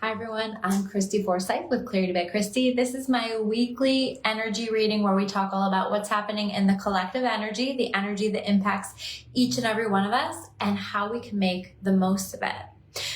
Hi everyone, I'm Christy Forsyth with Clarity by Christy. This is my weekly energy reading where we talk all about what's happening in the collective energy, the energy that impacts each and every one of us, and how we can make the most of it.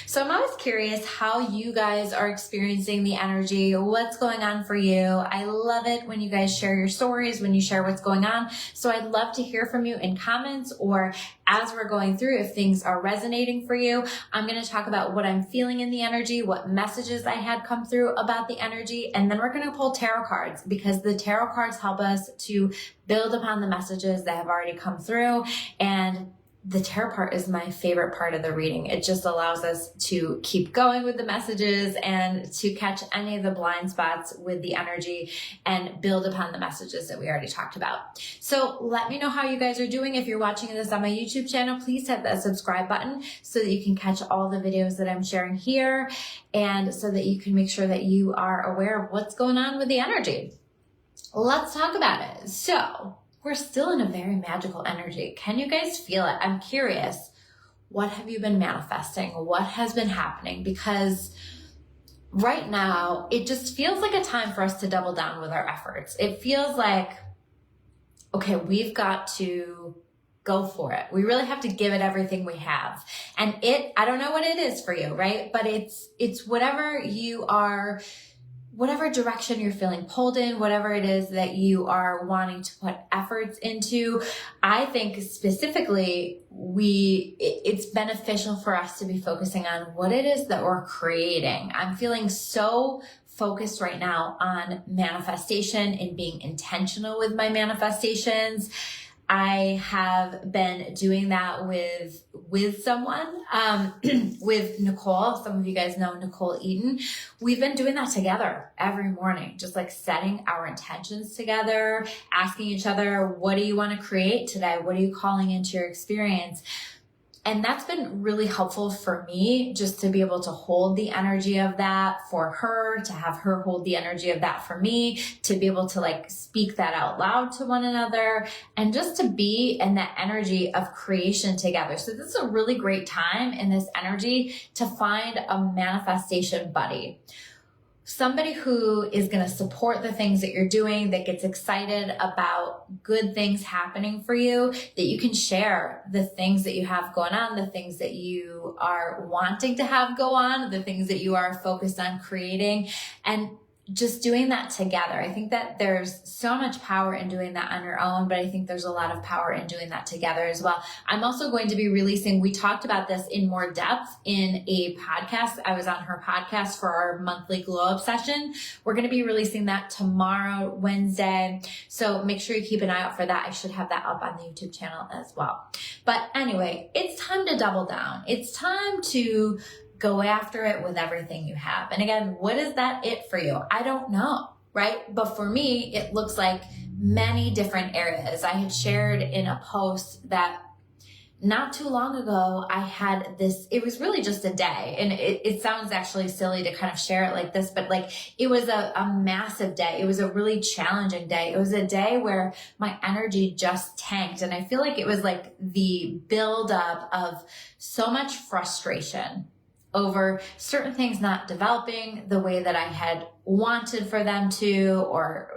So I'm always curious how you guys are experiencing the energy, what's going on for you. I love it when you guys share your stories, when you share what's going on. So I'd love to hear from you in comments or as we're going through, if things are resonating for you. I'm going to talk about what I'm feeling in the energy, what messages I had come through about the energy, and then we're going to pull tarot cards because the tarot cards help us to build upon the messages that have already come through. And the tarot part is my favorite part of the reading. It just allows us to keep going with the messages and to catch any of the blind spots with the energy and build upon the messages that we already talked about. So let me know how you guys are doing. If you're watching this on my YouTube channel, please hit that subscribe button so that you can catch all the videos that I'm sharing here and so that you can make sure that you are aware of what's going on with the energy. Let's talk about it. So we're still in a very magical energy. Can you guys feel it? I'm curious. What have you been manifesting? What has been happening? Because right now, it just feels like a time for us to double down with our efforts. It feels like, okay, we've got to go for it. We really have to give it everything we have. And I don't know what it is for you, right? But it's whatever you are, whatever direction you're feeling pulled in, whatever it is that you are wanting to put efforts into. I think specifically it's beneficial for us to be focusing on what it is that we're creating. I'm feeling so focused right now on manifestation and being intentional with my manifestations. I have been doing that with someone, with Nicole. Some of you guys know Nicole Eaton. We've been doing that together every morning, just like setting our intentions together, asking each other, what do you want to create today? What are you calling into your experience? And that's been really helpful for me just to be able to hold the energy of that for her, to have her hold the energy of that for me, to be able to like speak that out loud to one another and just to be in that energy of creation together. So this is a really great time in this energy to find a manifestation buddy. Somebody who is going to support the things that you're doing, that gets excited about good things happening for you, that you can share the things that you have going on, the things that you are wanting to have go on, the things that you are focused on creating, and just doing that together. I think that there's so much power in doing that on your own, but I think there's a lot of power in doing that together as well. I'm also going to be releasing, we talked about this in more depth in a podcast. I was on her podcast for our monthly glow up session. We're going to be releasing that tomorrow, Wednesday. So make sure you keep an eye out for that. I should have that up on the YouTube channel as well. But anyway, it's time to double down. It's time to go after it with everything you have. And again, what is that it for you? I don't know, right? But for me, it looks like many different areas. I had shared in a post that not too long ago, I had this, it was really just a day. And it sounds actually silly to kind of share it like this, but like it was a massive day. It was a really challenging day. It was a day where my energy just tanked. And I feel like it was like the buildup of so much frustration over certain things not developing the way that I had wanted for them to, or,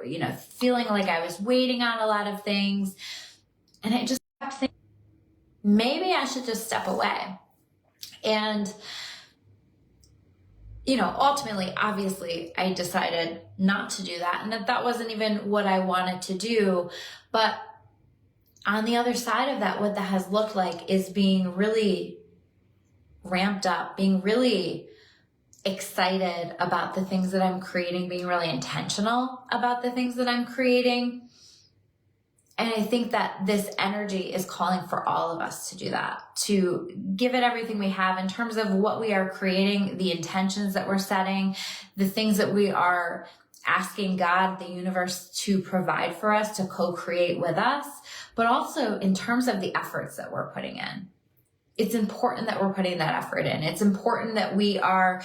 feeling like I was waiting on a lot of things. And I just kept thinking, maybe I should just step away. And, ultimately, obviously, I decided not to do that and that wasn't even what I wanted to do. But on the other side of that, what that has looked like is being really ramped up, being really excited about the things that I'm creating, being really intentional about the things that I'm creating. And I think that this energy is calling for all of us to do that, to give it everything we have in terms of what we are creating, the intentions that we're setting, the things that we are asking God, the universe, to provide for us, to co-create with us, but also in terms of the efforts that we're putting in. It's important that we're putting that effort in. It's important that we are,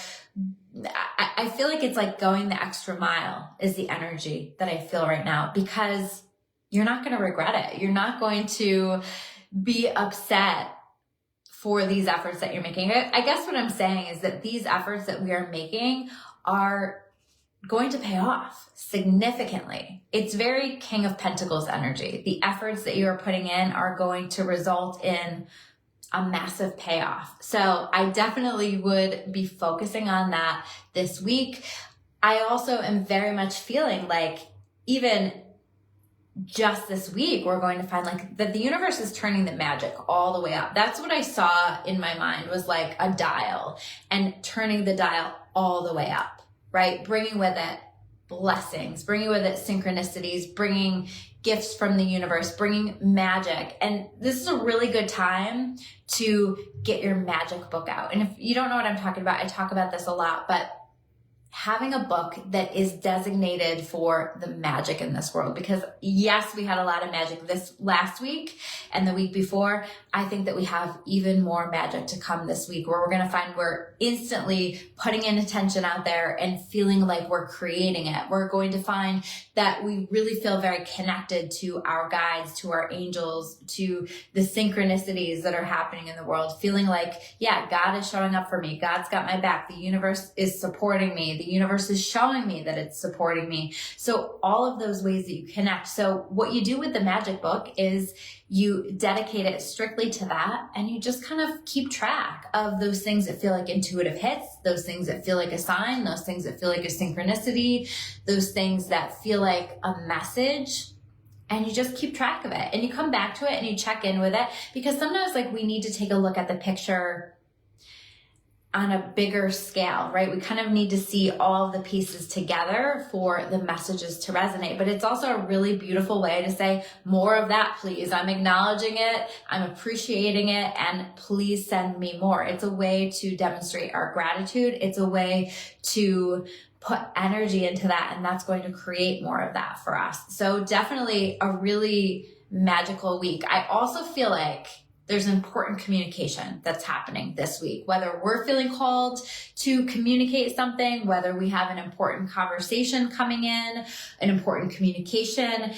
I feel like it's like going the extra mile is the energy that I feel right now, because you're not going to regret it. You're not going to be upset for these efforts that you're making. I guess what I'm saying is that these efforts that we are making are going to pay off significantly. It's very King of Pentacles energy. The efforts that you are putting in are going to result in a massive payoff. So I definitely would be focusing on that this week. I also am very much feeling like even just this week, we're going to find like that the universe is turning the magic all the way up. That's what I saw in my mind, was like a dial, and turning the dial all the way up, right? Bringing with it blessings, bringing with it synchronicities, bringing gifts from the universe, bringing magic. And this is a really good time to get your magic book out. And if you don't know what I'm talking about, I talk about this a lot, but having a book that is designated for the magic in this world. Because yes, we had a lot of magic this last week and the week before. I think that we have even more magic to come this week, where we're going to find we're instantly putting in attention out there and feeling like we're creating it. We're going to find that we really feel very connected to our guides, to our angels, to the synchronicities that are happening in the world, feeling like, yeah, God is showing up for me. God's got my back. The universe is supporting me. The universe is showing me that it's supporting me. So all of those ways that you connect. So what you do with the magic book is you dedicate it strictly to that, and you just kind of keep track of those things that feel like intuitive hits, those things that feel like a sign, those things that feel like a synchronicity, those things that feel like a message. And you just keep track of it, and you come back to it and you check in with it, because sometimes like we need to take a look at the picture on a bigger scale, right? We kind of need to see all of the pieces together for the messages to resonate. But it's also a really beautiful way to say, more of that, please. I'm acknowledging it. I'm appreciating it. And please send me more. It's a way to demonstrate our gratitude. It's a way to put energy into that. And that's going to create more of that for us. So definitely a really magical week. I also feel like there's important communication that's happening this week, whether we're feeling called to communicate something, whether we have an important conversation coming in, an important communication.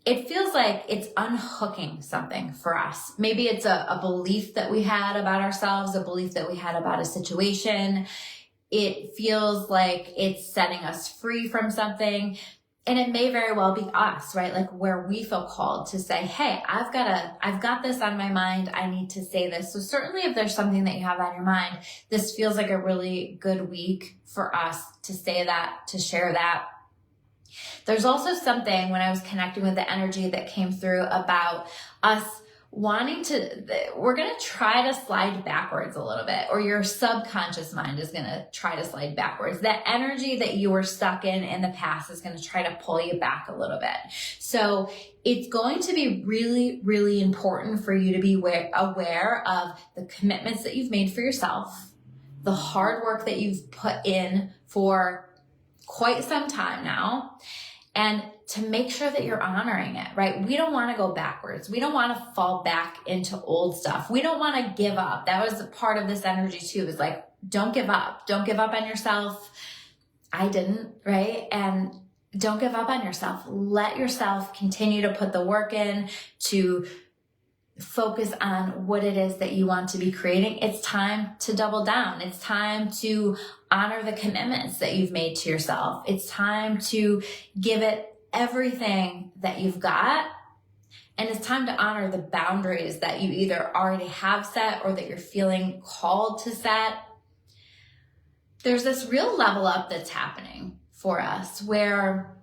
It feels like it's unhooking something for us. Maybe it's a belief that we had about ourselves, a belief that we had about a situation. It feels like it's setting us free from something. And it may very well be us, right? Like where we feel called to say, hey, I've got this on my mind. I need to say this. So certainly if there's something that you have on your mind, this feels like a really good week for us to say that, to share that. There's also something when I was connecting with the energy that came through about us wanting to, we're going to try to slide backwards a little bit, or your subconscious mind is going to try to slide backwards. That energy that you were stuck in the past is going to try to pull you back a little bit. So it's going to be really, really important for you to be aware of the commitments that you've made for yourself, the hard work that you've put in for quite some time now, and to make sure that you're honoring it, right? We don't want to go backwards. We don't want to fall back into old stuff. We don't want to give up. That was a part of this energy too, is like, don't give up. Don't give up on yourself. I didn't, right? And don't give up on yourself. Let yourself continue to put the work in, to focus on what it is that you want to be creating. It's time to double down. It's time to honor the commitments that you've made to yourself. It's time to give it everything that you've got. And it's time to honor the boundaries that you either already have set or that you're feeling called to set. There's this real level up that's happening for us where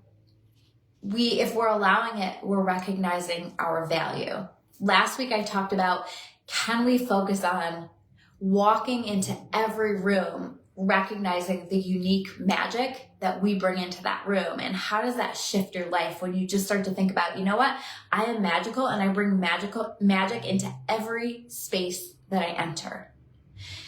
if we're allowing it, we're recognizing our value. Last week I talked about, can we focus on walking into every room, recognizing the unique magic that we bring into that room? And how does that shift your life when you just start to think about, you know what? I am magical, and I bring magic into every space that I enter.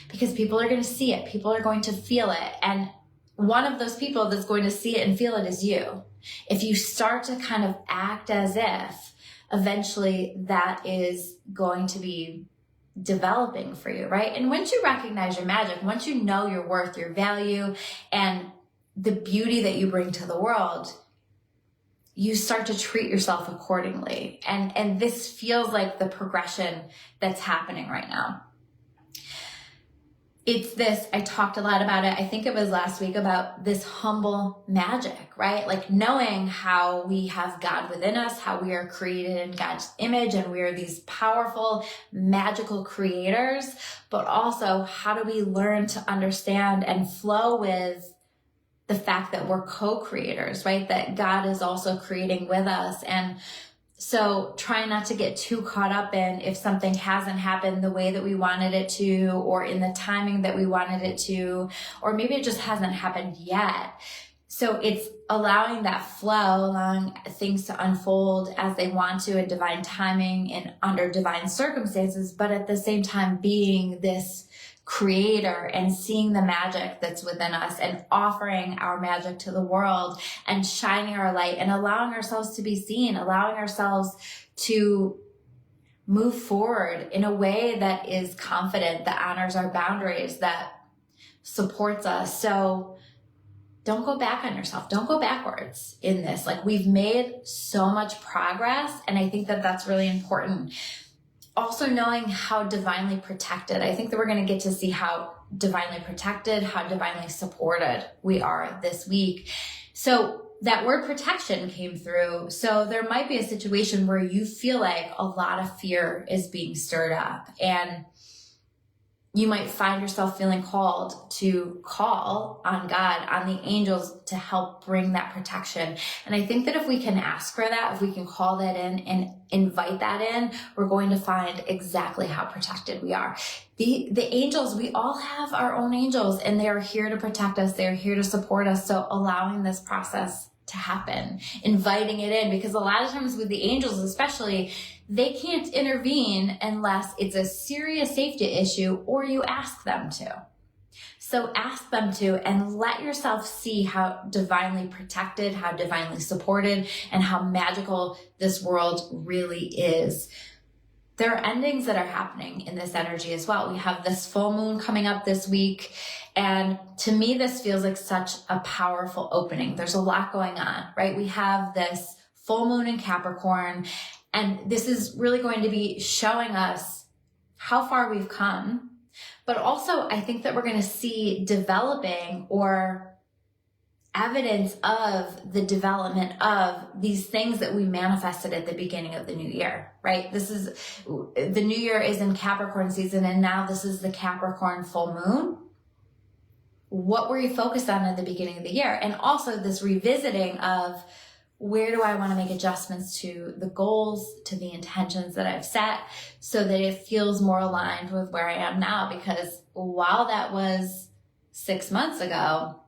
Because people are going to see it. People are going to feel it. And one of those people that's going to see it and feel it is you. If you start to kind of act as if, eventually that is going to be developing for you, right? And once you recognize your magic, once you know your worth, your value, and the beauty that you bring to the world, you start to treat yourself accordingly. And this feels like the progression that's happening right now. it's this, I talked a lot about it. I think it was last week about this humble magic, right? Like knowing how we have God within us, how we are created in God's image, and we are these powerful, magical creators, but also how do we learn to understand and flow with the fact that we're co-creators, right? That God is also creating with us. And so try not to get too caught up in if something hasn't happened the way that we wanted it to, or in the timing that we wanted it to, or maybe it just hasn't happened yet. So it's allowing that flow, allowing things to unfold as they want to in divine timing and under divine circumstances, but at the same time being this creator and seeing the magic that's within us and offering our magic to the world and shining our light and allowing ourselves to be seen, allowing ourselves to move forward in a way that is confident, that honors our boundaries, that supports us. So don't go back on yourself. Don't go backwards in this. Like, we've made so much progress, and I think that that's really important. Also knowing how divinely protected, I think that we're going to get to see how divinely protected, how divinely supported we are this week. So that word protection came through. So there might be a situation where you feel like a lot of fear is being stirred up, and you might find yourself feeling called to call on God, on the angels, to help bring that protection. And I think that if we can ask for that, if we can call that in and invite that in, we're going to find exactly how protected we are. The angels, we all have our own angels, and they are here to protect us. They are here to support us. So allowing this process to happen, inviting it in, because a lot of times with the angels especially, they can't intervene unless it's a serious safety issue or you ask them to. So ask them to, and let yourself see how divinely protected, how divinely supported, and how magical this world really is. There are endings that are happening in this energy as well. We have this full moon coming up this week, and to me, this feels like such a powerful opening. There's a lot going on, right? We have this full moon in Capricorn, and this is really going to be showing us how far we've come. But also, I think that we're going to see developing or evidence of the development of these things that we manifested at the beginning of the new year, right? The new year is in Capricorn season, and now this is the Capricorn full moon. What were you focused on at the beginning of the year? And also this revisiting of, where do I want to make adjustments to the goals, to the intentions that I've set, so that it feels more aligned with where I am now? Because while that was 6 months ago,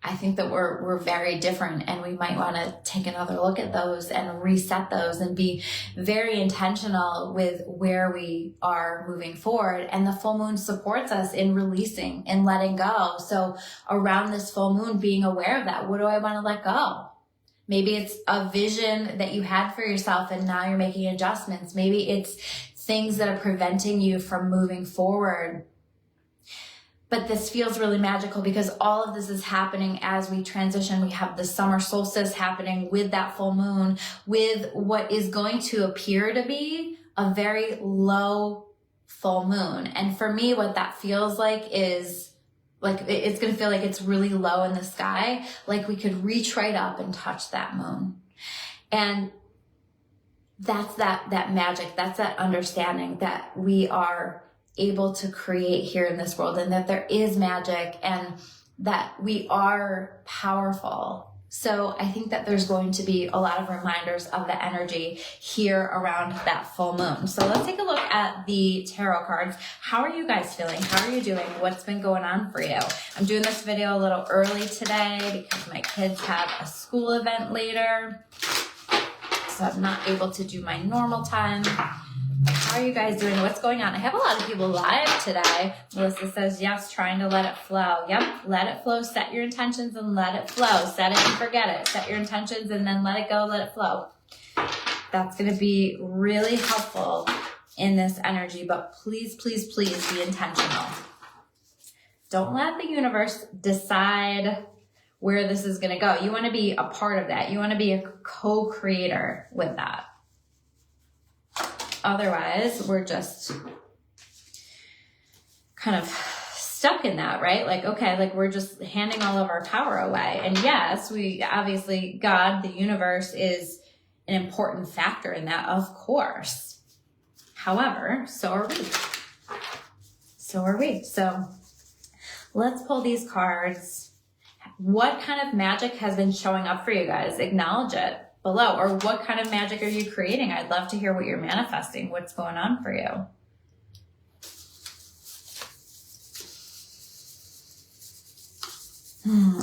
I think that we're very different, and we might want to take another look at those and reset those and be very intentional with where we are moving forward. And the full moon supports us in releasing and letting go. So around this full moon, being aware of that, what do I want to let go? Maybe it's a vision that you had for yourself and now you're making adjustments. Maybe it's things that are preventing you from moving forward. But this feels really magical because all of this is happening as we transition. We have the summer solstice happening with that full moon, with what is going to appear to be a very low full moon. And for me, what that feels like is, like, it's going to feel like it's really low in the sky, like we could reach right up and touch that moon. And that's that magic. That's that understanding that we are able to create here in this world, and that there is magic, and that we are powerful. So I think that there's going to be a lot of reminders of the energy here around that full moon. So let's take a look at the tarot cards. How are you guys feeling? How are you doing? What's been going on for you? I'm doing this video a little early today because my kids have a school event later, so I'm not able to do my normal time. How are you guys doing? What's going on? I have a lot of people live today. Melissa says, yes, trying to let it flow. Yep, let it flow. Set your intentions and let it flow. Set it and forget it. Set your intentions and then let it go, let it flow. That's going to be really helpful in this energy, but please, please, please be intentional. Don't let the universe decide where this is going to go. You want to be a part of that. You want to be a co-creator with that. Otherwise, we're just kind of stuck in that, right? Like, okay, like we're just handing all of our power away. And yes, we obviously, God, the universe is an important factor in that, of course. However, so are we. So are we. So let's pull these cards. What kind of magic has been showing up for you guys? Acknowledge it below. Or what kind of magic are you creating? I'd love to hear what you're manifesting. What's going on for you?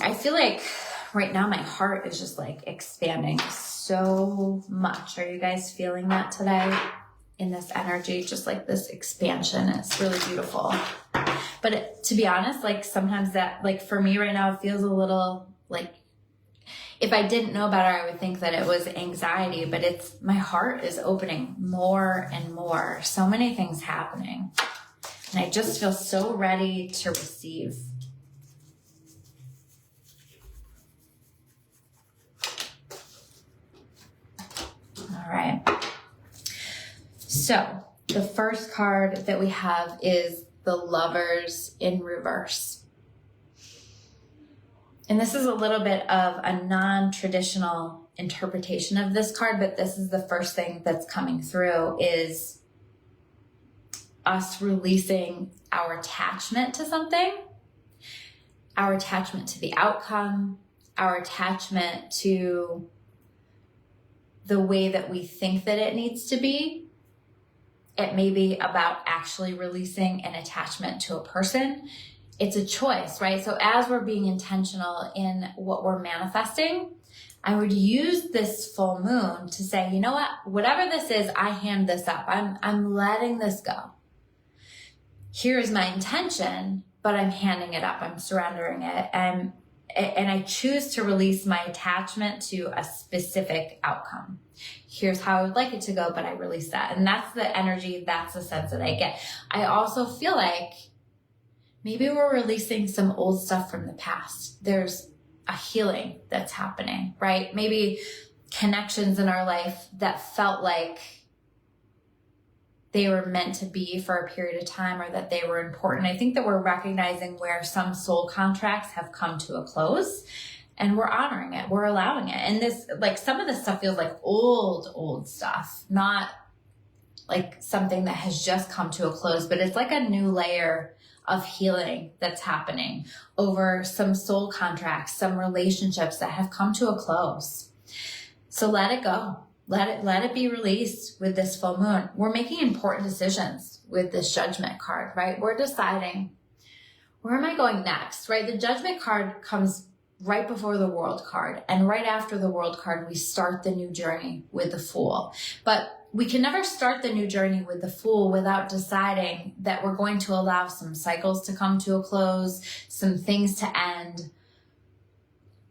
I feel like right now my heart is just like expanding so much. Are you guys feeling that today in this energy? Just like this expansion. It's really beautiful. But to be honest, like sometimes that, like for me right now, it feels a little like, if I didn't know better, I would think that it was anxiety, but it's, my heart is opening more and more. So many things happening. And I just feel so ready to receive. All right. So the first card that we have is the Lovers in reverse. And this is a little bit of a non-traditional interpretation of this card, but this is the first thing that's coming through is us releasing our attachment to something, our attachment to the outcome, our attachment to the way that we think that it needs to be. It may be about actually releasing an attachment to a person. It's a choice, right? So as we're being intentional in what we're manifesting, I would use this full moon to say, you know what, whatever this is, I hand this up. I'm letting this go. Here's my intention, but I'm handing it up. I'm surrendering it. And I choose to release my attachment to a specific outcome. Here's how I would like it to go, but I release that. And that's the energy, that's the sense that I get. I also feel like maybe we're releasing some old stuff from the past. There's a healing that's happening, right? Maybe connections in our life that felt like they were meant to be for a period of time or that they were important. I think that we're recognizing where some soul contracts have come to a close and we're honoring it. We're allowing it. And this, like some of this stuff feels like old stuff, not like something that has just come to a close, but it's like a new layer of healing that's happening over some soul contracts, some relationships that have come to a close. So let it go. Let it be released with this full moon. We're making important decisions with this Judgment card, right? We're deciding, where am I going next, right? The Judgment card comes right before the World card. And right after the World card, we start the new journey with the Fool. But we can never start the new journey with the Fool without deciding that we're going to allow some cycles to come to a close, some things to end,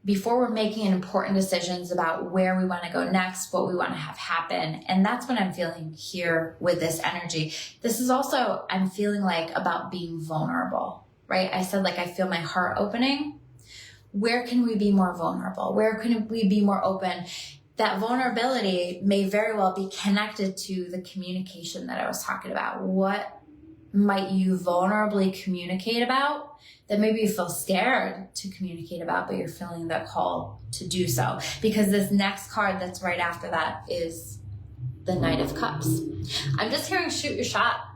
before we're making important decisions about where we want to go next, what we want to have happen. And that's what I'm feeling here with this energy. This is also, I'm feeling like about being vulnerable, right? I said, like, I feel my heart opening. Where can we be more vulnerable? Where can we be more open? That vulnerability may very well be connected to the communication that I was talking about. What might you vulnerably communicate about that maybe you feel scared to communicate about, but you're feeling the call to do so? Because this next card that's right after that is the Knight of Cups. I'm just hearing shoot your shot.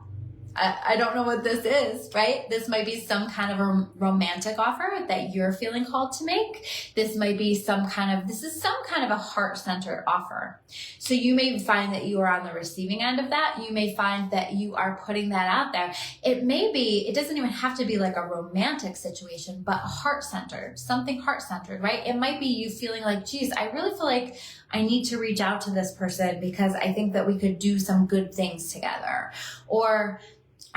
I don't know what this is, right? This might be some kind of a romantic offer that you're feeling called to make. This is some kind of a heart-centered offer. So you may find that you are on the receiving end of that. You may find that you are putting that out there. It doesn't even have to be like a romantic situation, but heart-centered, something heart-centered, right? It might be you feeling like, geez, I really feel like I need to reach out to this person because I think that we could do some good things together. Or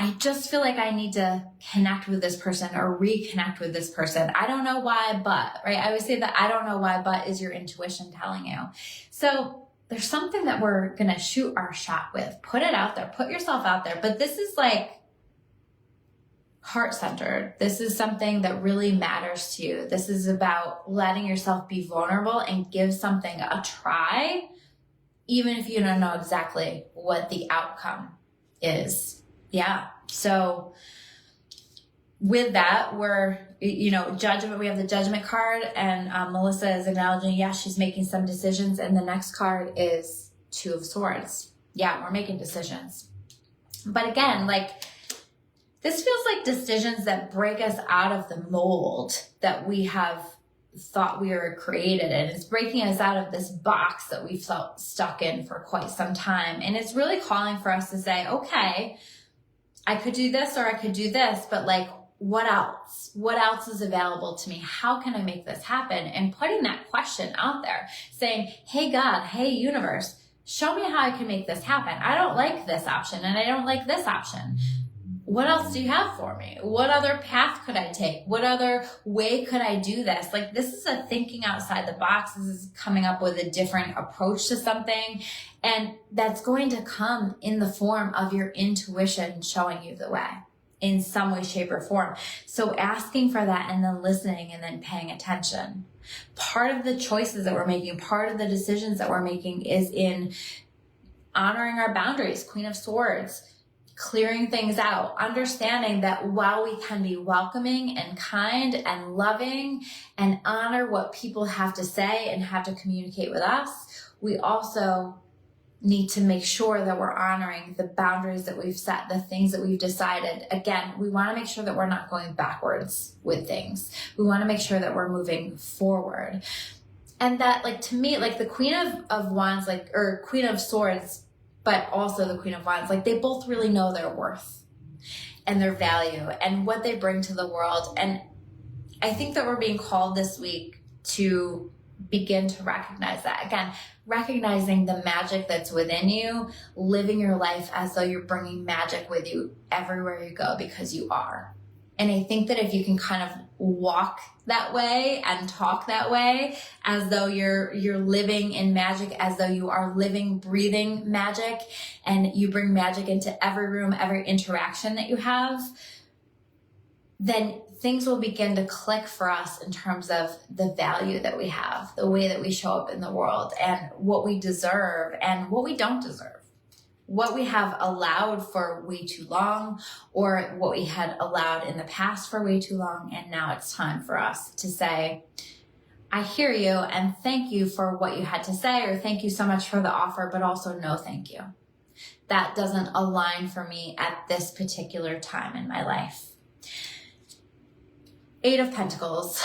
I just feel like I need to connect with this person or reconnect with this person. I don't know why, but, right? I always say that I don't know why, but is your intuition telling you. So there's something that we're going to shoot our shot with. Put it out there. Put yourself out there. But this is like heart-centered. This is something that really matters to you. This is about letting yourself be vulnerable and give something a try, even if you don't know exactly what the outcome is. Yeah. So with that, we're, judgment. We have the judgment card, and Melissa is acknowledging, yes, she's making some decisions. And the next card is Two of Swords. Yeah, we're making decisions. But again, like, this feels like decisions that break us out of the mold that we have thought we were created in. It's breaking us out of this box that we felt stuck in for quite some time. And it's really calling for us to say, okay, I could do this or I could do this, but like, what else? What else is available to me? How can I make this happen? And putting that question out there, saying, hey God, hey universe, show me how I can make this happen. I don't like this option and I don't like this option. What else do you have for me? What other path could I take? What other way could I do this? Like, this is a thinking outside the box. This is coming up with a different approach to something. And that's going to come in the form of your intuition showing you the way in some way, shape, or form. So asking for that and then listening and then paying attention. Part of the choices that we're making, part of the decisions that we're making is in honoring our boundaries, Queen of Swords, clearing things out, understanding that while we can be welcoming and kind and loving and honor what people have to say and have to communicate with us, we also need to make sure that we're honoring the boundaries that we've set, the things that we've decided. Again, we want to make sure that we're not going backwards with things. We want to make sure that we're moving forward. And that, like, to me, like the Queen of Wands, like, or Queen of Swords, but also the Queen of Wands, like, they both really know their worth and their value and what they bring to the world. And I think that we're being called this week to begin to recognize that. Again, recognizing the magic that's within you, living your life as though you're bringing magic with you everywhere you go, because you are. And I think that if you can kind of walk that way and talk that way, as though you're living in magic, as though you are living, breathing magic, and you bring magic into every room, every interaction that you have, then things will begin to click for us in terms of the value that we have, the way that we show up in the world, and what we deserve and what we don't deserve. What we have allowed for way too long, or what we had allowed in the past for way too long. And now it's time for us to say, I hear you and thank you for what you had to say, or thank you so much for the offer, but also no thank you. That doesn't align for me at this particular time in my life. Eight of Pentacles.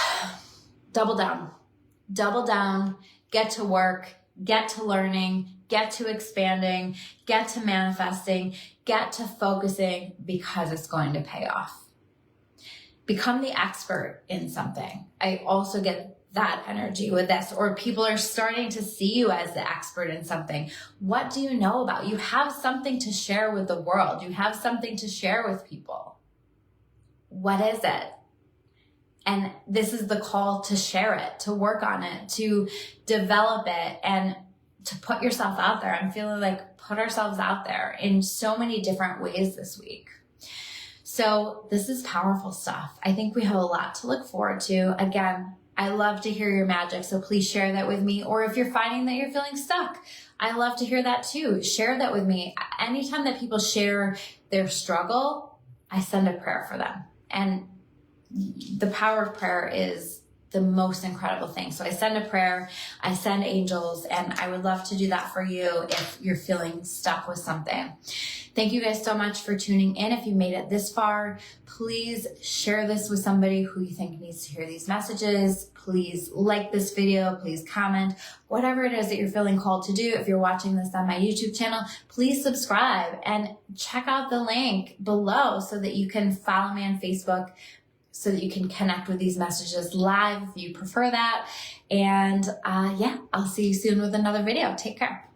Double down, get to work, get to learning, get to expanding, get to manifesting, get to focusing, because it's going to pay off. Become the expert in something. I also get that energy with this, or people are starting to see you as the expert in something. What do you know about? You have something to share with the world. You have something to share with people. What is it? And this is the call to share it, to work on it, to develop it, and to put yourself out there. I'm feeling like put ourselves out there in so many different ways this week. So this is powerful stuff. I think we have a lot to look forward to. Again, I love to hear your magic, so please share that with me. Or if you're finding that you're feeling stuck, I love to hear that too. Share that with me. Anytime that people share their struggle, I send a prayer for them. And the power of prayer is the most incredible thing. So I send a prayer, I send angels, and I would love to do that for you if you're feeling stuck with something. Thank you guys so much for tuning in. If you made it this far, please share this with somebody who you think needs to hear these messages. Please like this video, please comment, whatever it is that you're feeling called to do. If you're watching this on my YouTube channel, please subscribe and check out the link below so that you can follow me on Facebook, so that you can connect with these messages live if you prefer that. And yeah, I'll see you soon with another video. Take care.